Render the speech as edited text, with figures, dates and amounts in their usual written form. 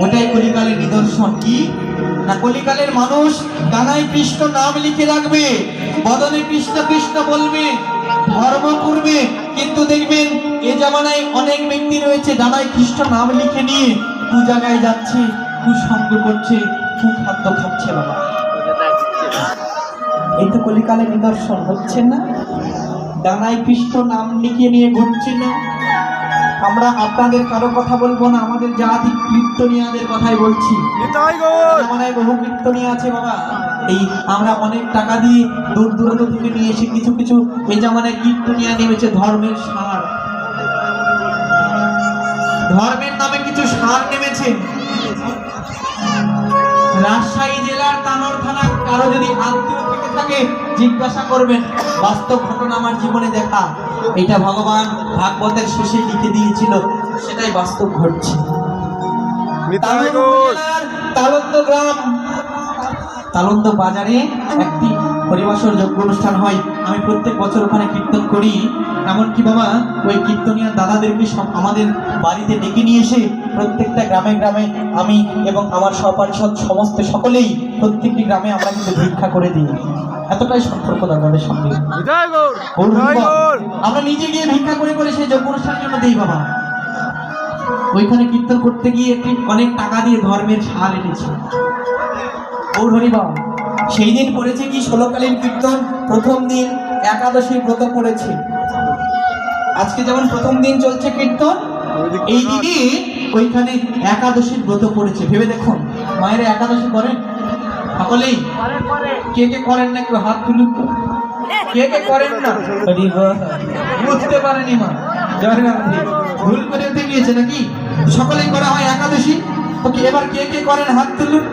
ওটাই কলিকালের নিদর্শন। কি না, কলিকালের মানুষ ডানায় কৃষ্ণ নাম লিখে রাখবে, বদনে কৃষ্ণ কৃষ্ণ বলবে, ধর্ম করবে, কিন্তু দেখবেন এ জামানায় অনেক ব্যক্তি রয়েছে ডানায় কৃষ্ণ নাম লিখে নিয়ে কু জায়গায় যাচ্ছে, কুসঙ্গ করছে, কুখাদ্য খাচ্ছে। বাবা, এই তো কলিকালের নিদর্শন হচ্ছে না? ডানায় কৃষ্ণ নাম লিখে নিয়ে ঘুরছে না? আমরা আপনাদের কারো কথা বলবো না, আমাদের জাতি কীর্তনিয়াদের কথাই বলছি। জামানায় বহু কীর্তনিয়া আছে বাবা, এই আমরা অনেক টাকা দিয়ে দূর দূরান্ত থেকে নিয়ে এসে কিছু কিছু এই জামানায় কীর্তনিয়া নেমেছে ধর্মের সার, ধর্মের নামে কিছু সার নেমেছে। রাজশাহী জেলার তানোর থানা কারো যদি আত্মীয় থেকে থাকে জিজ্ঞাসা করবেন, বাস্তব ঘটনা আমার জীবনে দেখা, এটা ভগবান ভাগবতের শেষে লিখে দিয়েছিল, সেটাই বাস্তব ঘটছে। তালন্দ গ্রাম, তালন্দ বাজারে একটি হরিবাসর যজ্ঞ অনুষ্ঠান হয়। আমি প্রত্যেক বছর ওখানে কীর্তন করি। এমনকি বাবা ওই কীর্তনিয়া দাদাদেরকে সব আমাদের বাড়িতে ডেকে নিয়ে এসে প্রত্যেকটা গ্রামে গ্রামে আমি এবং আমার সহপারিষদ সমস্ত সকলেই প্রত্যেকটি গ্রামে আমরা কিন্তু ভিক্ষা করে দিই। এতটাই সম্পর্ক দাদাদের সঙ্গে, আমরা নিজে গিয়ে ভিক্ষা করে করে সেই যজ্ঞ অনুষ্ঠানের জন্য দিই বাবা। ওইখানে কীর্তন করতে গিয়ে একটি অনেক টাকা দিয়ে ধর্মের সার এনেছে। ওর হরিবাবা সেই দিন করেছে কি 16কালীন কীর্তন, প্রথম দিন একাদশী ব্রত করেছে। আজকে যেমন প্রথম দিন চলছে কীর্তন, এই দিনে ওইখানে একাদশীর ব্রত পড়েছে। ভেবে দেখুন, মায়েরা একাদশী করেন সকলেই? কে কে করেন না একটু হাত তুলুন তো, কে কে করেন না? বুঝতে পারেনি মা, ভুল করে উঠে গিয়েছে নাকি? সকলেই করা হয় একাদশী। ওকে, এবার কে কে করেন হাত তুলুন।